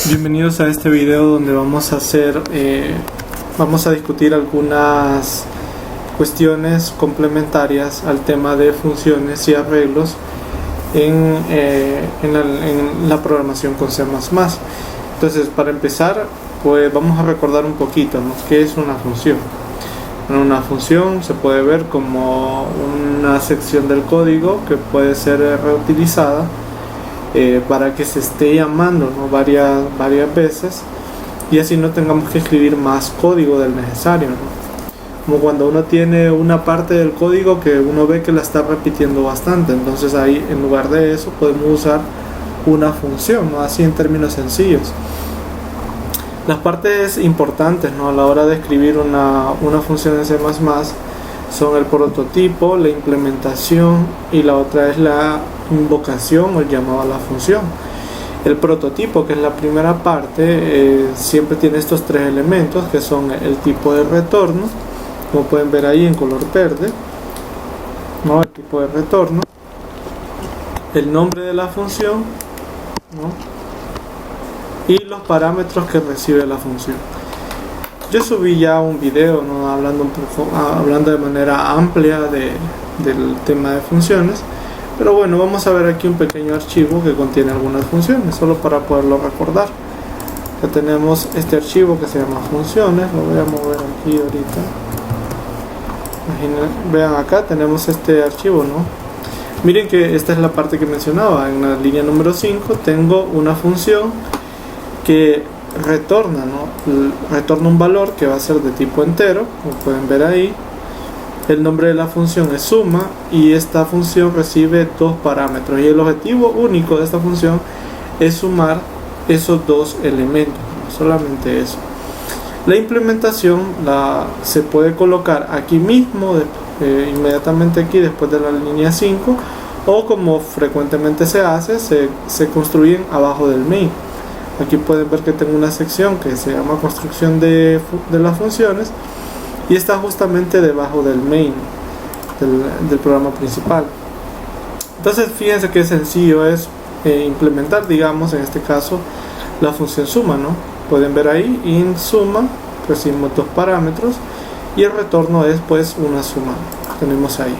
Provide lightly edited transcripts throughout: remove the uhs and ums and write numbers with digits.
Bienvenidos a este video donde vamos a discutir algunas cuestiones complementarias al tema de funciones y arreglos en la programación con C++. Entonces, para empezar, pues vamos a recordar un poquito, ¿no?, qué es una función. Una función se puede ver como una sección del código que puede ser reutilizada para que se esté llamando, ¿no?, varias veces, y así no tengamos que escribir más código del necesario, ¿no? Como cuando uno tiene una parte del código que uno ve que la está repitiendo bastante, entonces ahí en lugar de eso podemos usar una función, ¿no?, así en términos sencillos. Las partes importantes, ¿no?, a la hora de escribir una función en C++ son el prototipo, la implementación y la otra es la invocación o el llamado a la función. El prototipo, que es la primera parte, siempre tiene estos tres elementos que son el tipo de retorno, como pueden ver ahí en color verde, ¿no?, el tipo de retorno, el nombre de la función, ¿no?, y los parámetros que recibe la función. Yo subí ya un video, ¿no?, hablando de manera amplia del tema de funciones, pero bueno, vamos a ver aquí un pequeño archivo que contiene algunas funciones, solo para poderlo recordar. Ya tenemos este archivo que se llama funciones, lo voy a mover aquí ahorita. Vean, acá tenemos este archivo, ¿no? Miren que esta es la parte que mencionaba. En la línea número 5 tengo una función que retorna, ¿no?, retorna un valor que va a ser de tipo entero, como pueden ver ahí. El nombre de la función es suma y esta función recibe dos parámetros y el objetivo único de esta función es sumar esos dos elementos, ¿no?, solamente eso. La implementación se puede colocar aquí mismo, inmediatamente aquí después de la línea 5, o como frecuentemente se hace, se construyen abajo del main. Aquí pueden ver que tengo una sección que se llama construcción de las funciones y está justamente debajo del main del programa principal. Entonces fíjense qué sencillo es implementar, digamos, en este caso la función suma, ¿no? Pueden ver ahí, in suma, recibimos dos parámetros y el retorno es pues una suma, tenemos ahí.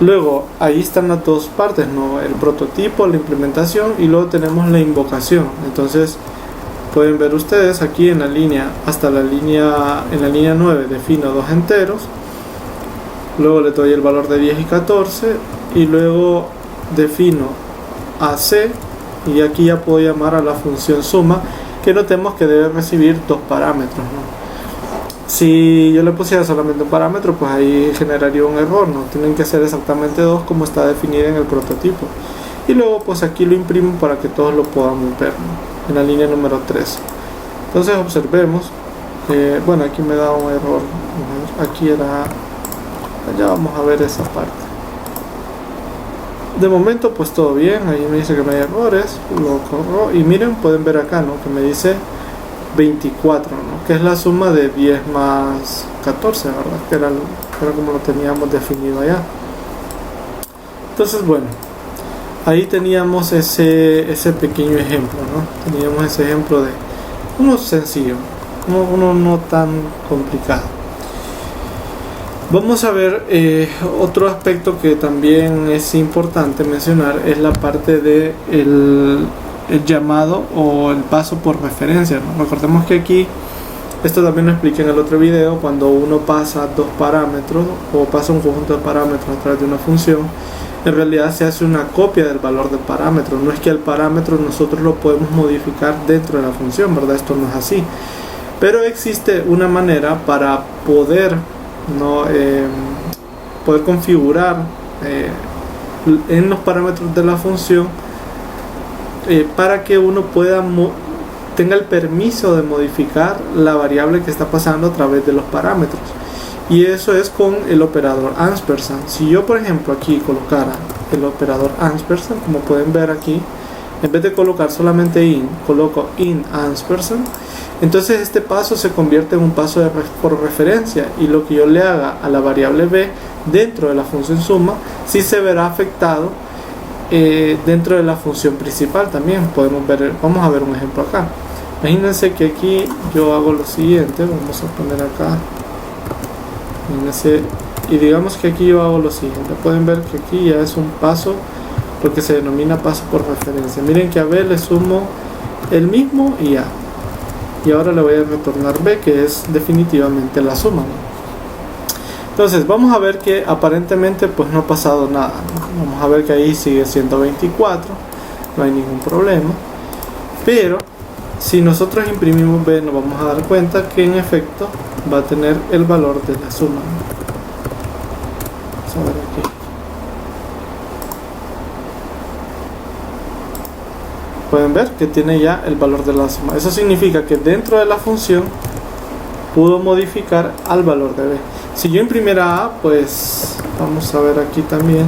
Luego, ahí están las dos partes, ¿no?, el prototipo, la implementación, y luego tenemos la invocación. Entonces, pueden ver ustedes aquí en la línea, en la línea 9 defino dos enteros, luego le doy el valor de 10 y 14, y luego defino AC, y aquí ya puedo llamar a la función suma, que notemos que debe recibir dos parámetros, ¿no? Si yo le pusiera solamente un parámetro, pues ahí generaría un error, ¿no? Tienen que ser exactamente dos como está definido en el prototipo. Y luego pues aquí lo imprimo para que todos lo podamos ver, ¿no?, en la línea número 3. Entonces observemos, bueno, aquí me da un error, aquí era, ya vamos a ver esa parte. De momento pues todo bien, ahí me dice que no hay errores, lo corro y miren, pueden ver acá, ¿no?, que me dice 24, ¿no?, que es la suma de 10 más 14, ¿verdad?, que era como lo teníamos definido allá. Entonces, bueno, ahí teníamos ese pequeño ejemplo, ¿no?, teníamos ese ejemplo de uno sencillo, uno no tan complicado. Vamos a ver otro aspecto que también es importante mencionar, es la parte de el llamado o el paso por referencia, ¿no? Recordemos que aquí, esto también lo expliqué en el otro video, cuando uno pasa dos parámetros o pasa un conjunto de parámetros a través de una función, en realidad se hace una copia del valor del parámetro. No es que el parámetro nosotros lo podemos modificar dentro de la función, ¿verdad? Esto no es así, pero existe una manera para poder, ¿no?, poder configurar en los parámetros de la función para que uno tenga el permiso de modificar la variable que está pasando a través de los parámetros, y eso es con el operador ampersand. Si yo, por ejemplo, aquí colocara el operador ampersand, como pueden ver aquí, en vez de colocar solamente in, coloco in ampersand, entonces este paso se convierte en un paso por referencia, y lo que yo le haga a la variable b dentro de la función suma sí se verá afectado dentro de la función principal también podemos ver. Vamos a ver un ejemplo acá. Imagínense que aquí yo hago lo siguiente. Vamos a poner acá, imagínense, y digamos que aquí yo hago lo siguiente. Pueden ver que aquí ya es un paso, lo que se denomina paso por referencia. Miren que a B le sumo el mismo y A, y ahora le voy a retornar B, que es definitivamente la suma, ¿no? Entonces vamos a ver que aparentemente pues no ha pasado nada, ¿no? Vamos a ver que ahí sigue siendo 24, no hay ningún problema. Pero si nosotros imprimimos B, nos vamos a dar cuenta que en efecto va a tener el valor de la suma, ¿no? Vamos a ver aquí. Pueden ver que tiene ya el valor de la suma. Eso significa que dentro de la función pudo modificar al valor de B. Si yo imprimiera A, pues vamos a ver aquí también,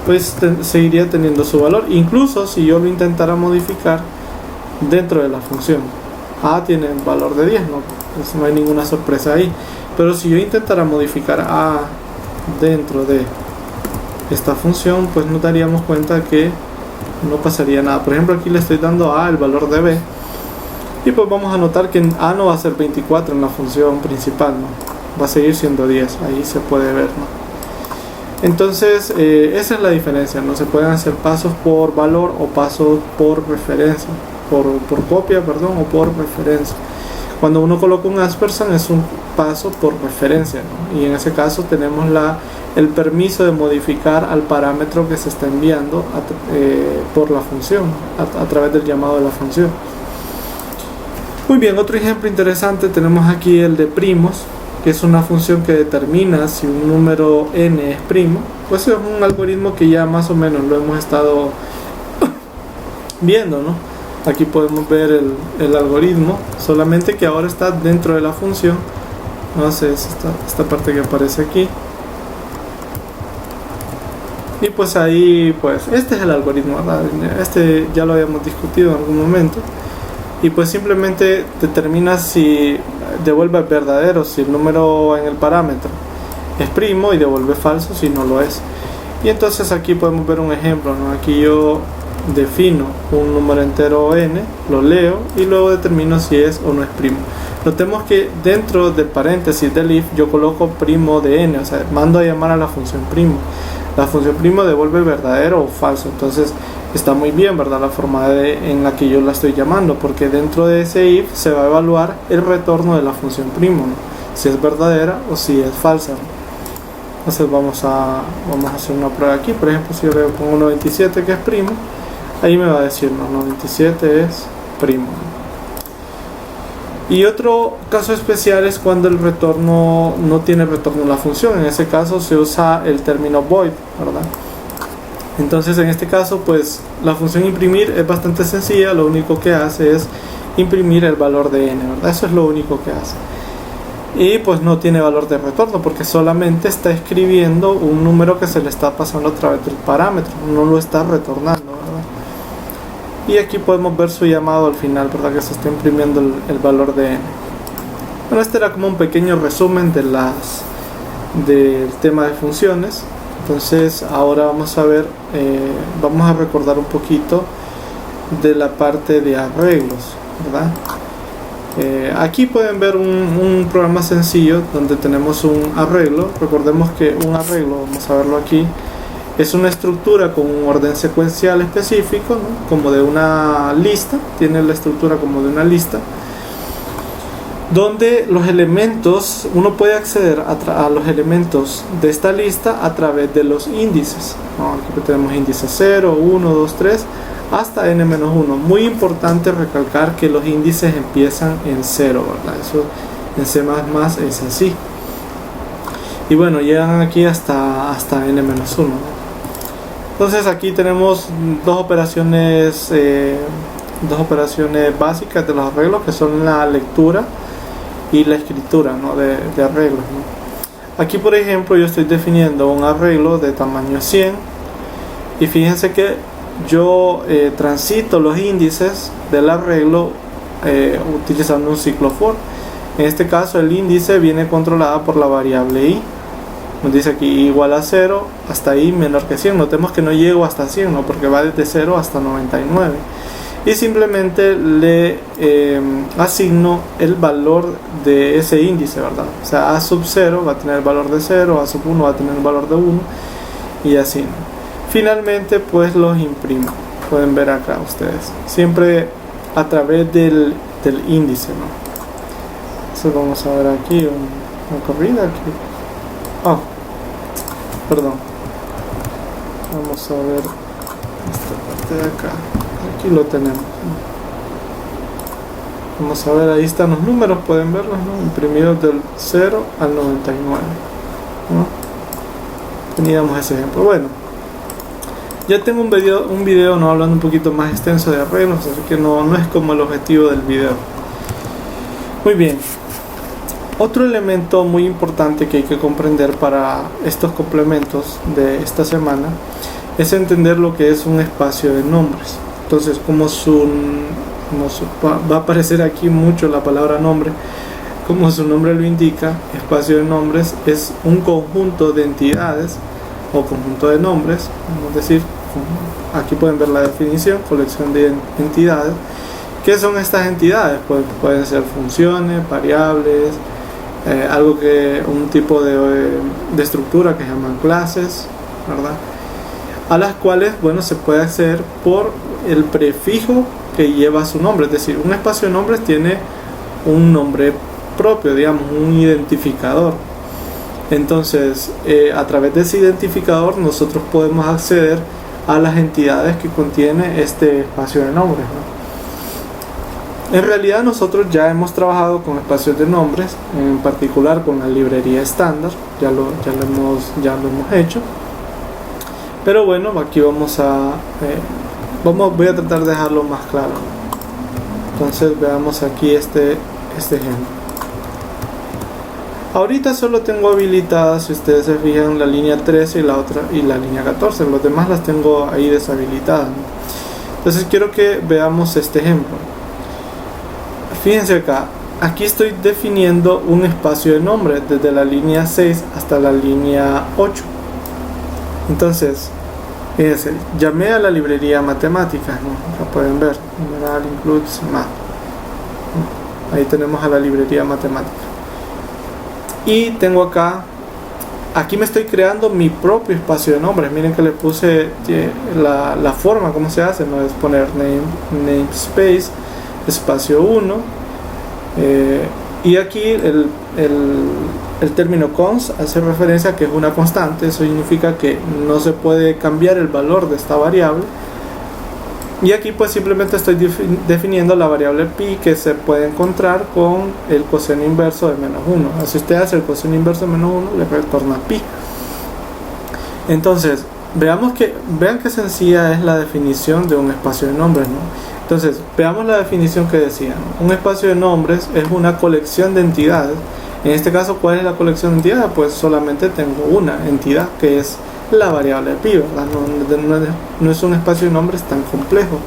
pues seguiría teniendo su valor, incluso si yo lo intentara modificar dentro de la función. A tiene el valor de 10, ¿no? Pues no hay ninguna sorpresa ahí. Pero si yo intentara modificar A dentro de esta función, pues nos daríamos cuenta que no pasaría nada. Por ejemplo, aquí le estoy dando a A el valor de B, y pues vamos a notar que A no va a ser 24 en la función principal, ¿no? Va a seguir siendo 10, ahí se puede ver, ¿no? Entonces esa es la diferencia, ¿no? Se pueden hacer pasos por valor o pasos por referencia, por copia, perdón, o por referencia. Cuando uno coloca un ampersand es un paso por referencia, ¿no? Y en ese caso tenemos el permiso de modificar al parámetro que se está enviando por la función, a través del llamado de la función. Muy bien, otro ejemplo interesante tenemos aquí el de primos, que es una función que determina si un número n es primo. Pues es un algoritmo que ya más o menos lo hemos estado viendo, ¿no? Aquí podemos ver el algoritmo, solamente que ahora está dentro de la función. No sé, es esta parte que aparece aquí. Y pues ahí, pues este es el algoritmo, ¿verdad? Este ya lo habíamos discutido en algún momento. Y pues simplemente determina si devuelve verdadero si el número en el parámetro es primo, y devuelve falso si no lo es. Y entonces aquí podemos ver un ejemplo, ¿no? Aquí yo defino un número entero n, lo leo y luego determino si es o no es primo. Notemos que dentro del paréntesis del if yo coloco primo de n, o sea, mando a llamar a la función primo. La función primo devuelve verdadero o falso. Entonces está muy bien, ¿verdad? La forma en la que yo la estoy llamando, porque dentro de ese if se va a evaluar el retorno de la función primo, ¿no? Si es verdadera o si es falsa, ¿no? Entonces vamos a hacer una prueba aquí. Por ejemplo, si yo le pongo 97 que es primo, ahí me va a decir no, 97 es primo. Y otro caso especial es cuando el retorno no tiene retorno en la función. En ese caso se usa el término void, ¿verdad? Entonces en este caso pues la función imprimir es bastante sencilla. Lo único que hace es imprimir el valor de n, ¿verdad? Eso es lo único que hace. Y pues no tiene valor de retorno porque solamente está escribiendo un número que se le está pasando a través del parámetro, no lo está retornando, ¿verdad? Y aquí podemos ver su llamado al final, ¿verdad? Que se está imprimiendo el valor de n. Bueno, este era como un pequeño resumen del tema de funciones. Entonces ahora vamos a ver, vamos a recordar un poquito de la parte de arreglos, ¿verdad? Aquí pueden ver un programa sencillo donde tenemos un arreglo. Recordemos que un arreglo, vamos a verlo aquí, es una estructura con un orden secuencial específico, ¿no? Como de una lista, tiene la estructura como de una lista, donde los elementos, uno puede acceder a los elementos de esta lista a través de los índices, ¿no? Aquí tenemos índice 0, 1, 2, 3 hasta n-1. Muy importante recalcar que los índices empiezan en 0, ¿verdad? Eso en C++ es así. Y bueno, llegan aquí hasta n-1, ¿no? Entonces aquí tenemos dos operaciones básicas de los arreglos, que son la lectura y la escritura, ¿no? de arreglos, ¿no? Aquí por ejemplo yo estoy definiendo un arreglo de tamaño 100 y fíjense que yo transito los índices del arreglo utilizando un ciclo for. En este caso el índice viene controlado por la variable i. Nos dice aquí igual a 0, hasta ahí menor que 100. Notemos que no llego hasta 100, ¿no? Porque va desde 0 hasta 99. Y simplemente le asigno el valor de ese índice, ¿verdad? O sea, a sub 0 va a tener el valor de 0, a sub 1 va a tener el valor de 1 y así, ¿no? Finalmente pues los imprimo. Pueden ver acá ustedes. Siempre a través del índice, ¿no? Entonces vamos a ver aquí una corrida aquí. Oh, perdón. Vamos a ver esta parte de acá. Aquí lo tenemos, ¿no? Vamos a ver, ahí están los números, pueden verlos, ¿no? Imprimidos del 0 al 99, ¿no? Teníamos ese ejemplo. Bueno, ya tengo un video ¿no? Hablando un poquito más extenso de arreglos, así que no es como el objetivo del video. Muy bien. Otro elemento muy importante que hay que comprender para estos complementos de esta semana es entender lo que es un espacio de nombres. Entonces, va a aparecer aquí mucho la palabra nombre, como su nombre lo indica, espacio de nombres es un conjunto de entidades o conjunto de nombres, es decir, aquí pueden ver la definición, colección de entidades. ¿Qué son estas entidades? Pues pueden ser funciones, variables, un tipo de estructura que se llaman clases, ¿verdad? A las cuales, bueno, se puede acceder por el prefijo que lleva su nombre. Es decir, un espacio de nombres tiene un nombre propio, digamos, un identificador. Entonces, a través de ese identificador nosotros podemos acceder a las entidades que contiene este espacio de nombres, ¿no? En realidad nosotros ya hemos trabajado con espacios de nombres, en particular con la librería estándar, ya lo hemos hecho. Pero bueno, aquí voy a tratar de dejarlo más claro. Entonces veamos aquí este ejemplo. Ahorita solo tengo habilitadas, si ustedes se fijan, la línea 13 y la línea 14. Los demás las tengo ahí deshabilitadas, ¿no? Entonces quiero que veamos este ejemplo. Fíjense acá, aquí estoy definiendo un espacio de nombre desde la línea 6 hasta la línea 8. Entonces, fíjense, llamé a la librería matemáticas, ¿no? La pueden ver, numeral includes math. Ahí tenemos a la librería matemática. Y tengo aquí me estoy creando mi propio espacio de nombres. Miren que le puse la forma, cómo se hace, no es poner namespace, espacio 1, y aquí el término const hace referencia a que es una constante. Eso significa que no se puede cambiar el valor de esta variable, y aquí pues simplemente estoy definiendo la variable pi, que se puede encontrar con el coseno inverso de menos 1. Si usted hace el coseno inverso de menos 1, le retorna pi. Entonces vean qué sencilla es la definición de un espacio de nombres, ¿no? Entonces veamos la definición que decía, ¿no? Un espacio de nombres es una colección de entidades. En este caso, ¿cuál es la colección de entidades? Pues solamente tengo una entidad, que es la variable pi, ¿verdad? No es un espacio de nombres tan complejo,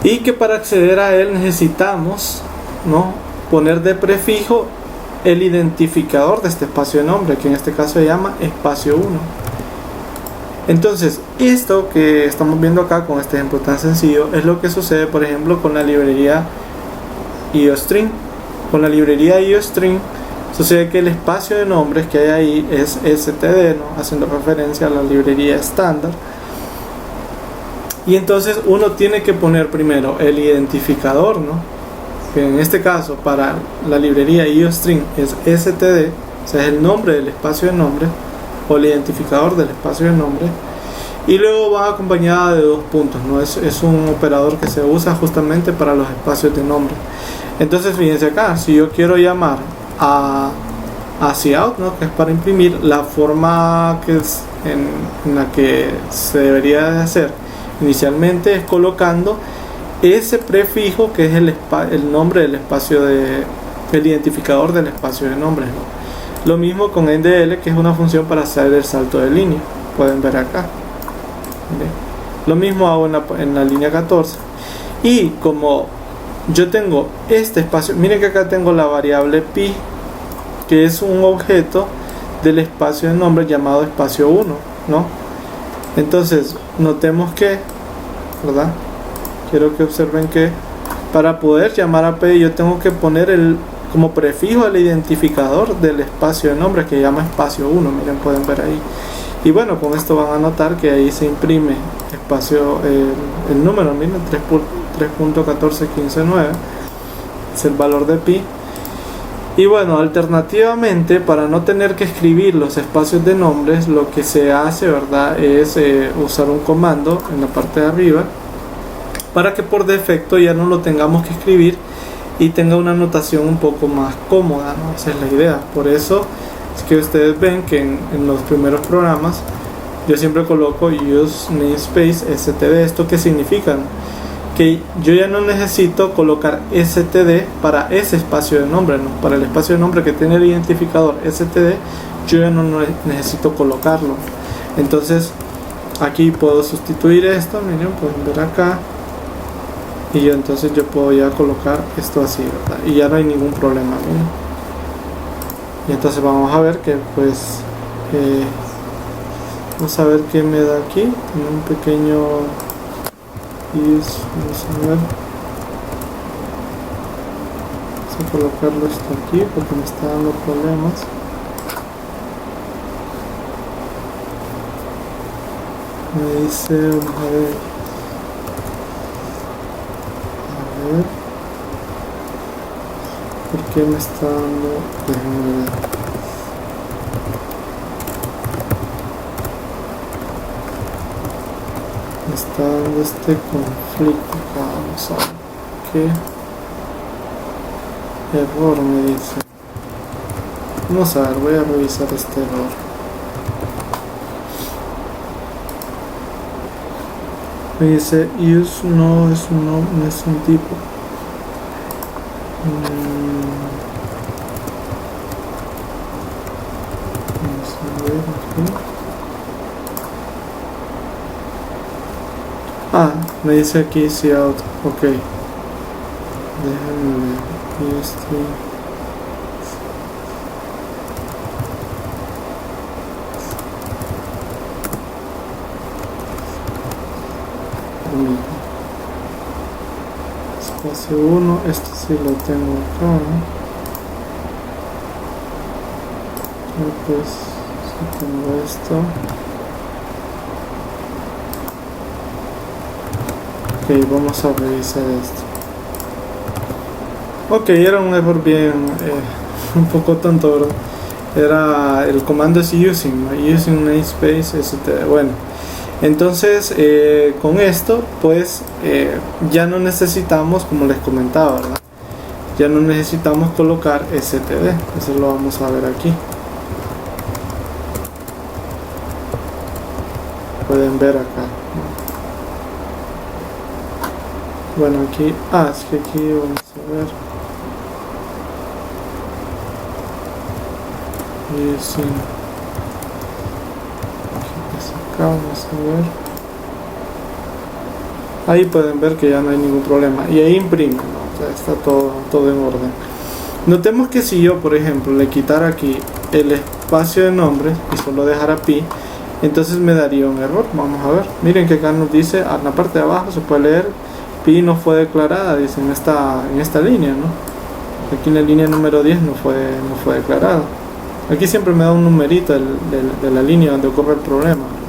y que para acceder a él necesitamos, ¿no?, poner de prefijo el identificador de este espacio de nombre, que en este caso se llama espacio 1. Entonces, esto que estamos viendo acá con este ejemplo tan sencillo es lo que sucede, por ejemplo, con la librería IOString. Con la librería IOString sucede que el espacio de nombres que hay ahí es std, ¿no?, haciendo referencia a la librería estándar. Y entonces uno tiene que poner primero el identificador, ¿no?, que en este caso para la librería IOString es std, o sea, es el nombre del espacio de nombre o el identificador del espacio de nombre, y luego va acompañada de dos puntos, ¿no? Es un operador que se usa justamente para los espacios de nombre. Entonces fíjense acá, si yo quiero llamar a cout, ¿no?, que es para imprimir, la forma que es en la que se debería de hacer inicialmente es colocando ese prefijo que es el nombre del espacio el identificador del espacio de nombre, ¿no? Lo mismo con ndl, que es una función para hacer el salto de línea, pueden ver acá. ¿Bien? Lo mismo hago en la línea 14. Y como yo tengo este espacio, miren que acá tengo la variable pi, que es un objeto del espacio de nombre llamado espacio 1, ¿no? Entonces notemos que, ¿verdad? Quiero que observen que para poder llamar a P yo tengo que poner como prefijo el identificador del espacio de nombre que llama espacio 1. Miren, pueden ver ahí. Y bueno, con esto van a notar que ahí se imprime espacio, el número, miren, 3.14159 es el valor de pi. Y bueno, alternativamente, para no tener que escribir los espacios de nombres, lo que se hace, ¿verdad?, es usar un comando en la parte de arriba para que por defecto ya no lo tengamos que escribir y tenga una notación un poco más cómoda, ¿no? Esa es la idea. Por eso es que ustedes ven que en los primeros programas yo siempre coloco use namespace std. ¿Esto qué significa? Que yo ya no necesito colocar std para ese espacio de nombre, ¿no? Para el espacio de nombre que tiene el identificador std, yo ya no necesito colocarlo. Entonces aquí puedo sustituir esto, miren, pueden ver acá, y yo entonces yo puedo ya colocar esto así, ¿verdad? Y ya no hay ningún problema, miren. Y entonces vamos a ver que pues vamos a ver qué me da aquí. Tiene un pequeño vamos a ver, vamos a colocarlo esto aquí porque me está dando problemas. Me dice, vamos a ver, ¿por qué me está dando? Déjenme ver. Me está dando este conflicto. Vamos a ver qué error me dice. Vamos a ver, voy a revisar este error. Me dice use no es un tipo. Vamos a ver aquí. Me dice aquí si out. Ok, déjenme ver. Y espacio 1, esto sí lo tengo acá, ¿no? Y pues si tengo esto, ok, vamos a revisar esto. Ok, era un error bien un poco tonto, ¿verdad? Era el comando es using, ¿no? Using namespace std. Bueno, entonces con esto pues ya no necesitamos, como les comentaba, ¿verdad? Ya no necesitamos colocar std. Eso lo vamos a ver aquí. Pueden ver acá, ¿no? Bueno, aquí, es que aquí vamos a ver. Using, acá vamos a ver. Ahí pueden ver que ya no hay ningún problema y ahí imprime, ¿no? O sea, está todo en orden. Notemos que si yo, por ejemplo, le quitara aquí el espacio de nombre y solo dejara pi, entonces me daría un error. Vamos a ver, miren que acá nos dice, en la parte de abajo se puede leer pi no fue declarada, dice en esta línea, ¿no? Aquí en la línea número 10 no fue declarada. Aquí siempre me da un numerito de la línea donde ocurre el problema, ¿no?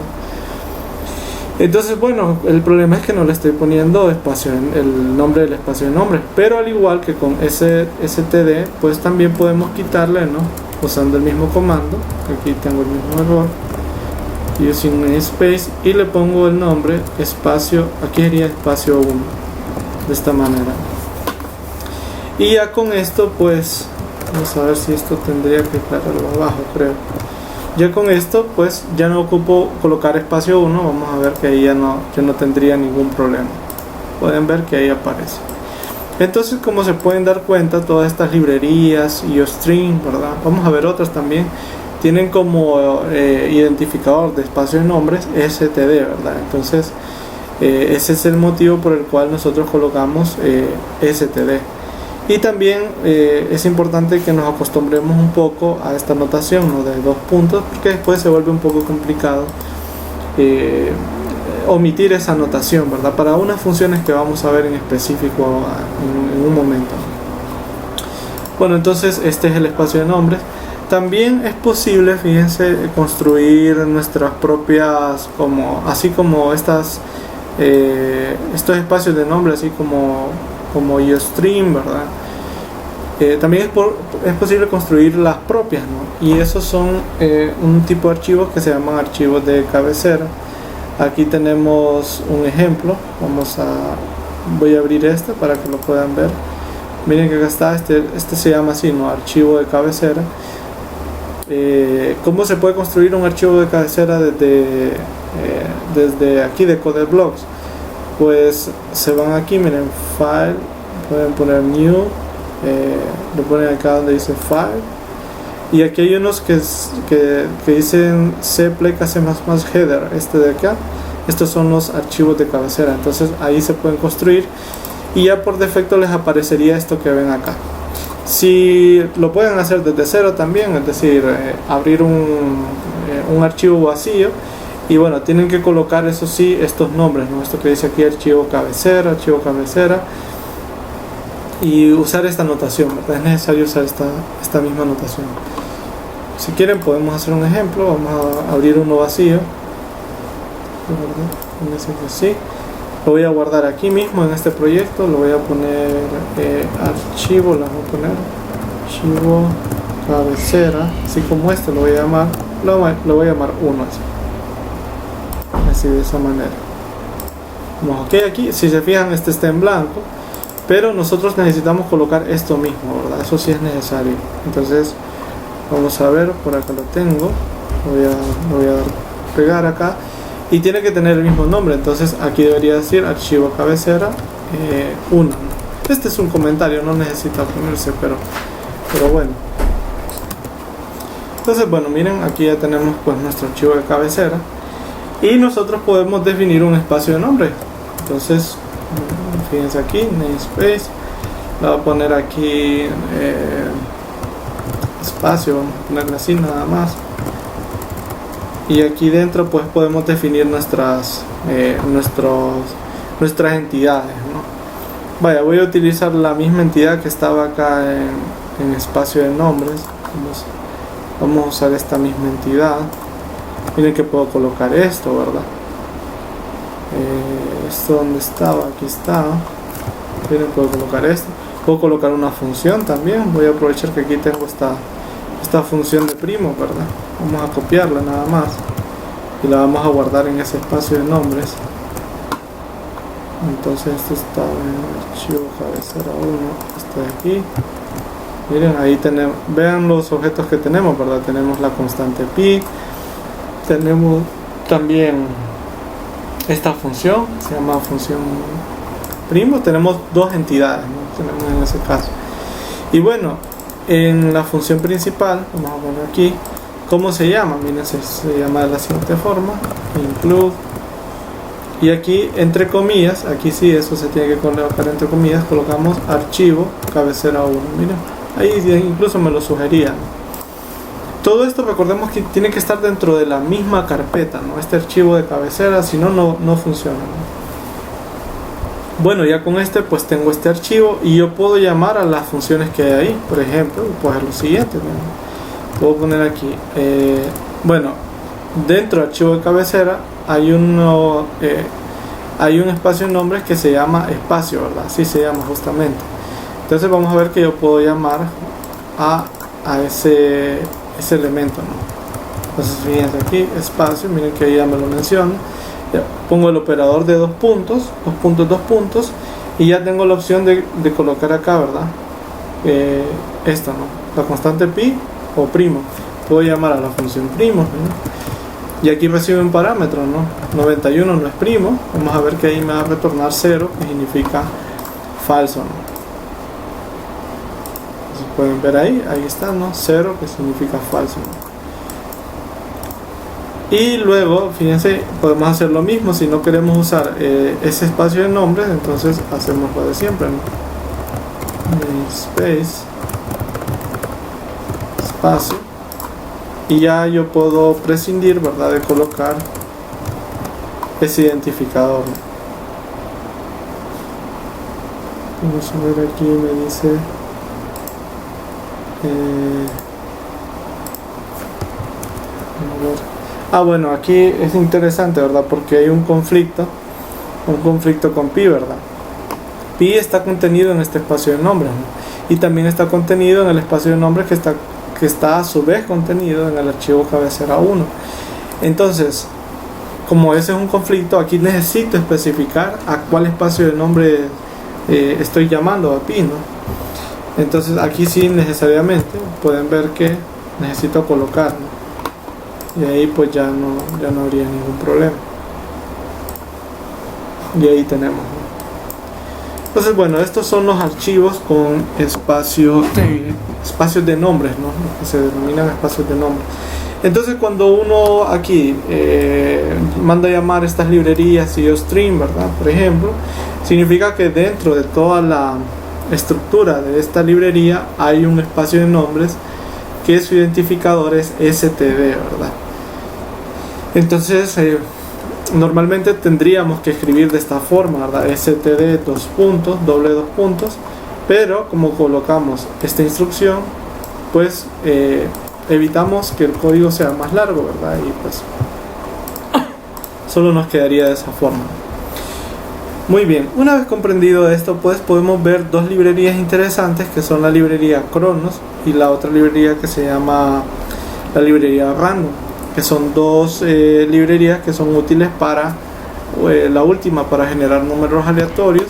Entonces, bueno, el problema es que no le estoy poniendo el nombre del espacio de nombre, pero al igual que con std, pues también podemos quitarle, ¿no? Usando el mismo comando. Aquí tengo el mismo error, using namespace, y le pongo el nombre espacio, aquí sería espacio 1, de esta manera. Y ya con esto pues vamos a ver si esto tendría que aclararlo abajo, creo. Ya con esto pues ya no ocupo colocar espacio 1. Vamos a ver que ahí ya no tendría ningún problema. Pueden ver que ahí aparece. Entonces, como se pueden dar cuenta, todas estas librerías y string, ¿verdad? Vamos a ver otras también. Tienen como identificador de espacio de nombres std, ¿verdad? Entonces ese es el motivo por el cual nosotros colocamos std. Y también es importante que nos acostumbremos un poco a esta notación, ¿no?, de 2 puntos, porque después se vuelve un poco complicado omitir esa notación, ¿verdad?, para unas funciones que vamos a ver en específico en un momento. Bueno, entonces este es el espacio de nombres. También es posible, fíjense, construir nuestras propias, así como estos espacios de nombre, así como IOStream, ¿verdad? También es posible construir las propias, ¿no? Y esos son un tipo de archivos que se llaman archivos de cabecera. Aquí tenemos un ejemplo. Voy a abrir este para que lo puedan ver. Miren que acá está, este se llama así, ¿no?, archivo de cabecera. ¿Cómo se puede construir un archivo de cabecera desde aquí de CodeBlocks? Pues se van aquí, miren, File, pueden poner New, lo ponen acá donde dice File, y aquí hay unos que dicen C++C++ header, este de acá. Estos son los archivos de cabecera, entonces ahí se pueden construir y ya por defecto les aparecería esto que ven acá. Si lo pueden hacer desde cero también, es decir, abrir un archivo vacío, y bueno, tienen que colocar, eso sí, estos nombres, ¿no?, esto que dice aquí, archivo cabecera, y usar esta notación, ¿verdad? Es necesario usar esta misma notación. Si quieren podemos hacer un ejemplo. Vamos a abrir uno vacío, así. Lo voy a guardar aquí mismo en este proyecto, lo voy a poner archivo, archivo cabecera, así como este lo voy a llamar, lo voy a llamar 1, así de esa manera. Vamos, ok, aquí si se fijan este está en blanco, pero nosotros necesitamos colocar esto mismo, ¿verdad? Eso sí es necesario. Entonces vamos a ver, por acá lo tengo, lo voy a pegar acá. Y tiene que tener el mismo nombre, entonces aquí debería decir archivo cabecera 1. Este es un comentario, no necesita ponerse, pero bueno. Entonces, bueno, miren, aquí ya tenemos pues nuestro archivo de cabecera y nosotros podemos definir un espacio de nombre. Entonces, fíjense aquí, namespace, le voy a poner aquí espacio, vamos a ponerle así nada más. Y aquí dentro pues podemos definir nuestras entidades, ¿no? Vaya, voy a utilizar la misma entidad que estaba acá en espacio de nombres. Vamos a usar esta misma entidad. Miren que puedo colocar esto, ¿verdad? Esto donde estaba, aquí estaba. Miren, puedo colocar esto. Puedo colocar una función también. Voy a aprovechar que aquí tengo esta función de primo, ¿verdad? Vamos a copiarla nada más y la vamos a guardar en ese espacio de nombres. Entonces esto está en el archivo cabecera 1, este de aquí. Miren, ahí tenemos, vean los objetos que tenemos, ¿verdad? Tenemos la constante pi, tenemos también esta función, se llama función primo. Tenemos dos entidades, ¿no? Tenemos en ese caso. Y bueno, en la función principal, vamos a poner aquí, ¿cómo se llama? Miren, se llama de la siguiente forma, include, y aquí entre comillas, aquí sí, eso se tiene que colocar entre comillas, colocamos archivo cabecera 1, miren, ahí incluso me lo sugería. Todo esto recordemos que tiene que estar dentro de la misma carpeta, ¿no? Este archivo de cabecera, si no, no funciona, ¿no? Bueno, ya con este pues tengo este archivo y yo puedo llamar a las funciones que hay ahí. Por ejemplo, puedo hacer lo siguiente, ¿no? Puedo poner aquí, bueno, dentro del archivo de cabecera hay un espacio de nombres que se llama espacio, ¿verdad? Así se llama justamente. Entonces vamos a ver que yo puedo llamar a ese elemento, ¿no? Entonces fíjense aquí, espacio, miren que ahí ya me lo menciona. Ya, pongo el operador de 2 puntos, 2 puntos, y ya tengo la opción de colocar acá, ¿verdad? Esto, ¿no? La constante pi o primo. Puedo llamar a la función primo, ¿no? Y aquí recibe un parámetro, ¿no? 91 no es primo. Vamos a ver que ahí me va a retornar 0, que significa falso, ¿no? Entonces pueden ver ahí está, ¿no? 0, que significa falso, ¿no? Y luego, fíjense, podemos hacer lo mismo. Si no queremos usar ese espacio de nombres, entonces hacemos lo de siempre, ¿no? namespace espacio, y ya yo puedo prescindir, ¿verdad?, de colocar ese identificador. Vamos a ver, aquí me dice bueno, aquí es interesante, ¿verdad?, porque hay un conflicto con pi, ¿verdad? Pi está contenido en este espacio de nombres, ¿no? Y también está contenido en el espacio de nombres que está a su vez contenido en el archivo cabecera 1. Entonces, como ese es un conflicto, aquí necesito especificar a cuál espacio de nombre estoy llamando a pi, ¿no? Entonces aquí sí necesariamente pueden ver que necesito colocar, ¿no? Y ahí pues ya no habría ningún problema. Y ahí tenemos, ¿no? Entonces, bueno, estos son los archivos con espacios de nombres, ¿no? Que se denominan espacios de nombres. Entonces, cuando uno aquí manda a llamar estas librerías IOStream, ¿verdad?, por ejemplo, significa que dentro de toda la estructura de esta librería hay un espacio de nombres que su identificador es std, ¿verdad? Entonces, normalmente tendríamos que escribir de esta forma, ¿verdad?, std : pero como colocamos esta instrucción, pues evitamos que el código sea más largo, ¿verdad? Y pues solo nos quedaría de esa forma. Muy bien, una vez comprendido esto, pues podemos ver dos librerías interesantes, que son la librería Cronos y la otra librería que se llama la librería Random, que son dos librerías que son útiles para la última para generar números aleatorios.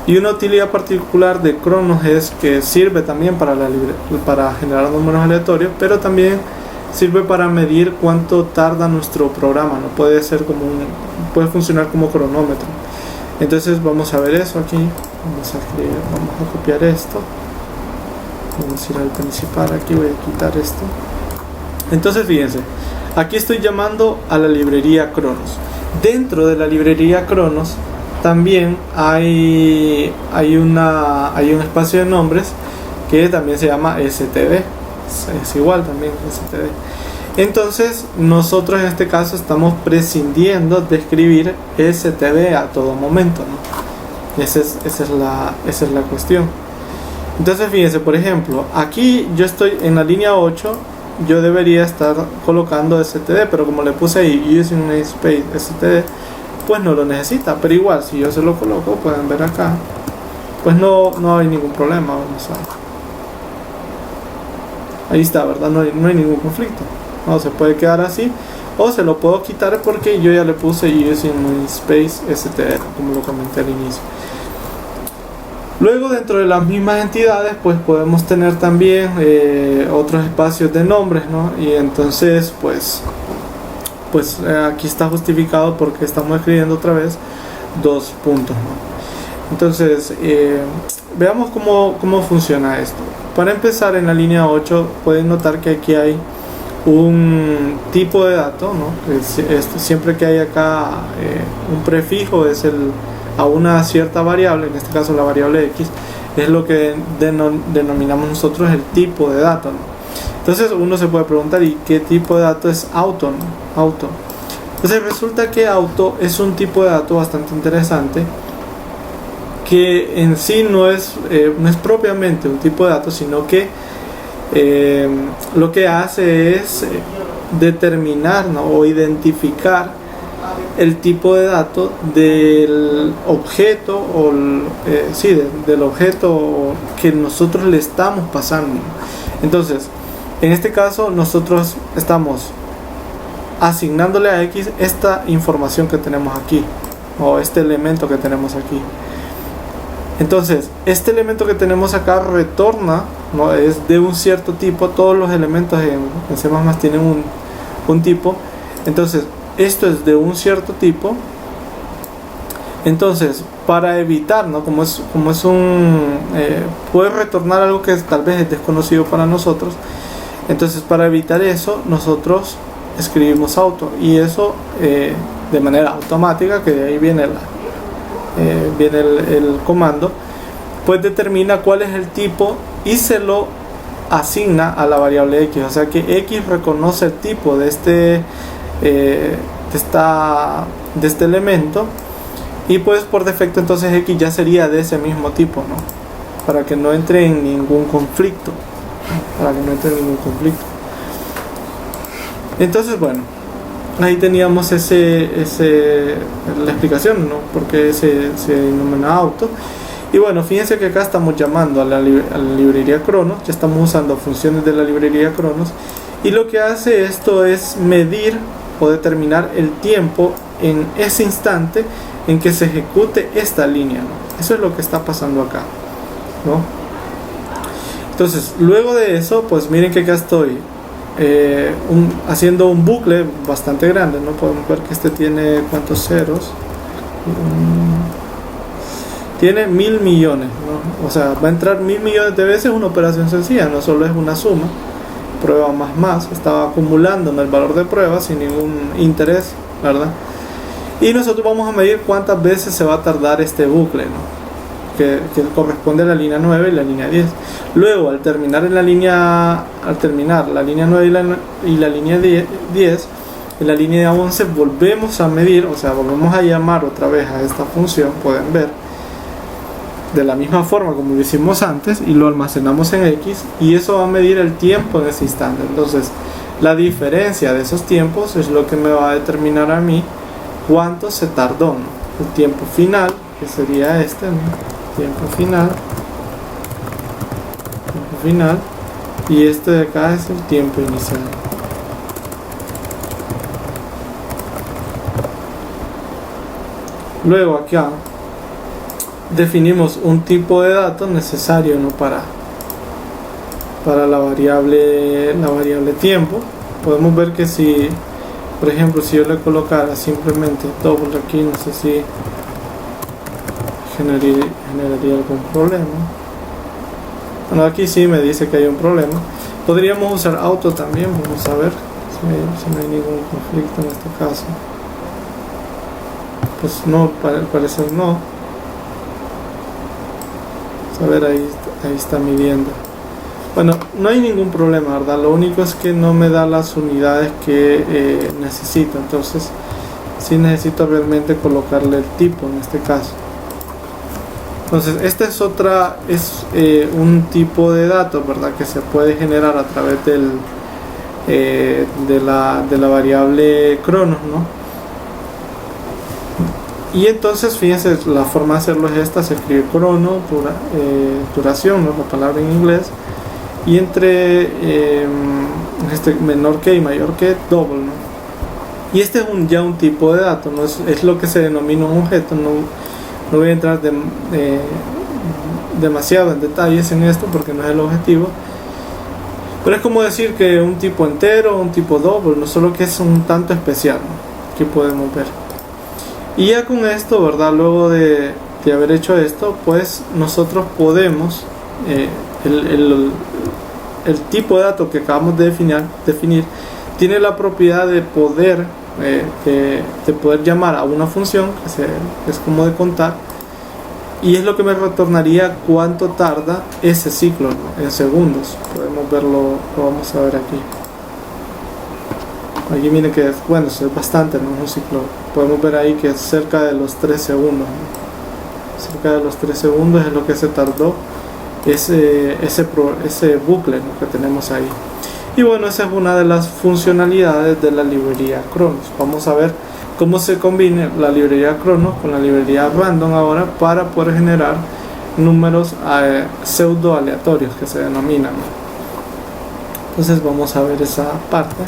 Y una utilidad particular de Cronos es que sirve también para generar números aleatorios, pero también sirve para medir cuánto tarda nuestro programa, ¿no? Puede puede funcionar como cronómetro. Entonces vamos a ver eso aquí. Vamos a copiar esto. Vamos a ir al principal. Aquí voy a quitar esto. Entonces fíjense, aquí estoy llamando a la librería Cronos. Dentro de la librería Cronos también hay un espacio de nombres que también se llama std. Es igual también std. Entonces nosotros en este caso estamos prescindiendo de escribir std a todo momento, ¿no? Esa es la cuestión. Entonces fíjense, por ejemplo, aquí yo estoy en la línea 8, yo debería estar colocando std, pero como le puse ahí using namespace std, pues no lo necesita. Pero igual, si yo se lo coloco, pueden ver acá, pues no hay ningún problema. Vamos a... Ahí está, ¿verdad? No hay ningún conflicto. No, se puede quedar así, o se lo puedo quitar porque yo ya le puse using namespace std, como lo comenté al inicio. Luego, dentro de las mismas entidades, pues podemos tener también otros espacios de nombres, ¿no? Y entonces pues aquí está justificado porque estamos escribiendo otra vez dos puntos, ¿no? Entonces veamos cómo funciona esto. Para empezar, en la línea 8 pueden notar que aquí hay un tipo de dato, ¿no? Siempre que hay acá un prefijo es a una cierta variable, en este caso la variable x, es lo que denominamos nosotros el tipo de dato, ¿no? Entonces uno se puede preguntar, ¿y qué tipo de dato es auto, ¿no? Auto. Entonces resulta que auto es un tipo de dato bastante interesante, que en sí no es propiamente un tipo de dato, sino que lo que hace es determinar, ¿no?, o identificar el tipo de dato del objeto del objeto que nosotros le estamos pasando. Entonces, en este caso nosotros estamos asignándole a X esta información que tenemos aquí, o este elemento que tenemos aquí. Entonces, este elemento que tenemos acá retorna, ¿no?, es de un cierto tipo. Todos los elementos en C++ tienen un tipo. Entonces, esto es de un cierto tipo. Entonces, para evitar, ¿no?, como es puede retornar algo que tal vez es desconocido para nosotros. Entonces, para evitar eso, nosotros escribimos auto, y eso de manera automática, que de ahí viene el comando, pues determina cuál es el tipo y se lo asigna a la variable x. O sea que x reconoce el tipo de este elemento, y pues por defecto entonces x ya sería de ese mismo tipo, ¿no? Para que no entre en ningún conflicto. Entonces, bueno, ahí teníamos la explicación, ¿no? Porque se denomina auto. Y bueno, fíjense que acá estamos llamando a la librería Cronos, ya estamos usando funciones de la librería Cronos, y lo que hace esto es medir o determinar el tiempo en ese instante en que se ejecute esta línea, ¿no? Eso es lo que está pasando acá, ¿no? Entonces, luego de eso, pues miren que acá estoy haciendo un bucle bastante grande, ¿no? Podemos ver que este tiene ¿cuántos ceros? Tiene 1000 millones, ¿no? O sea, va a entrar 1000 millones de veces una operación sencilla, no solo es una suma, prueba más, estaba acumulando en el valor de prueba sin ningún interés, ¿verdad? Y nosotros vamos a medir cuántas veces se va a tardar este bucle, ¿no? Que corresponde a la línea 9 y la línea 10. Luego, al terminar la línea 9 y la línea 10, en la línea 11 volvemos a medir, o sea, volvemos a llamar otra vez a esta función, pueden ver, de la misma forma como lo hicimos antes, y lo almacenamos en x, y eso va a medir el tiempo en ese instante. Entonces, la diferencia de esos tiempos es lo que me va a determinar a mí cuánto se tardó, ¿no? El tiempo final, que sería este, ¿no? Tiempo final, y este de acá es el tiempo inicial. Luego acá definimos un tipo de datos necesario, ¿no? para la variable tiempo. Podemos ver que si, por ejemplo, si yo le colocara simplemente double aquí, no sé si generaría algún problema. Bueno, aquí sí me dice que hay un problema. Podríamos usar auto también, vamos a ver si no hay ningún conflicto en este caso. Pues no, al parecer no. A ver, ahí está midiendo. Bueno, no hay ningún problema, ¿verdad? Lo único es que no me da las unidades que necesito. Entonces sí necesito realmente colocarle el tipo en este caso. Entonces este es un tipo de datos, ¿verdad? Que se puede generar a través de la variable Cronos, ¿no? Y entonces fíjense, la forma de hacerlo es esta: se escribe crono, duración, ¿no? La palabra en inglés, y entre menor que y mayor que double, ¿no? Y este es ya un tipo de dato, ¿no? Es lo que se denomina un objeto. No voy a entrar demasiado en detalles en esto porque no es el objetivo, pero es como decir que un tipo entero, un tipo double, no solo que es un tanto especial, ¿no? Aquí podemos ver. Y ya con esto, ¿verdad? Luego de haber hecho esto, pues nosotros podemos el tipo de dato que acabamos de definir tiene la propiedad de poder llamar a una función que es como de contar, y es lo que me retornaría cuánto tarda ese ciclo, ¿no? En segundos. Podemos verlo, lo vamos a ver aquí. Aquí miren que es bastante, ¿no? Un ciclo. Podemos ver ahí que es cerca de los 3 segundos, ¿no? Cerca de los 3 segundos es lo que se tardó ese bucle, ¿no? Que tenemos ahí. Y bueno, esa es una de las funcionalidades de la librería Cronos. Vamos a ver cómo se combina la librería Cronos con la librería Random ahora para poder generar números pseudo aleatorios que se denominan. Entonces vamos a ver esa parte.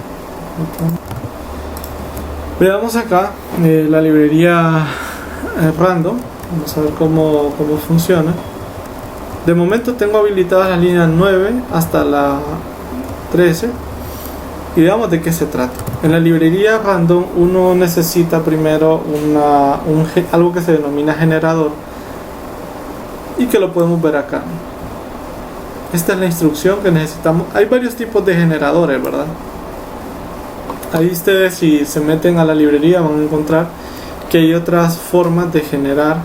Veamos acá la librería Random. Vamos a ver cómo funciona. De momento tengo habilitadas las líneas 9 hasta la 13, y veamos de qué se trata. En la librería Random uno necesita primero algo que se denomina generador, y que lo podemos ver acá. Esta es la instrucción que necesitamos. Hay varios tipos de generadores, ¿verdad? Ahí ustedes, si se meten a la librería, van a encontrar que hay otras formas de generar,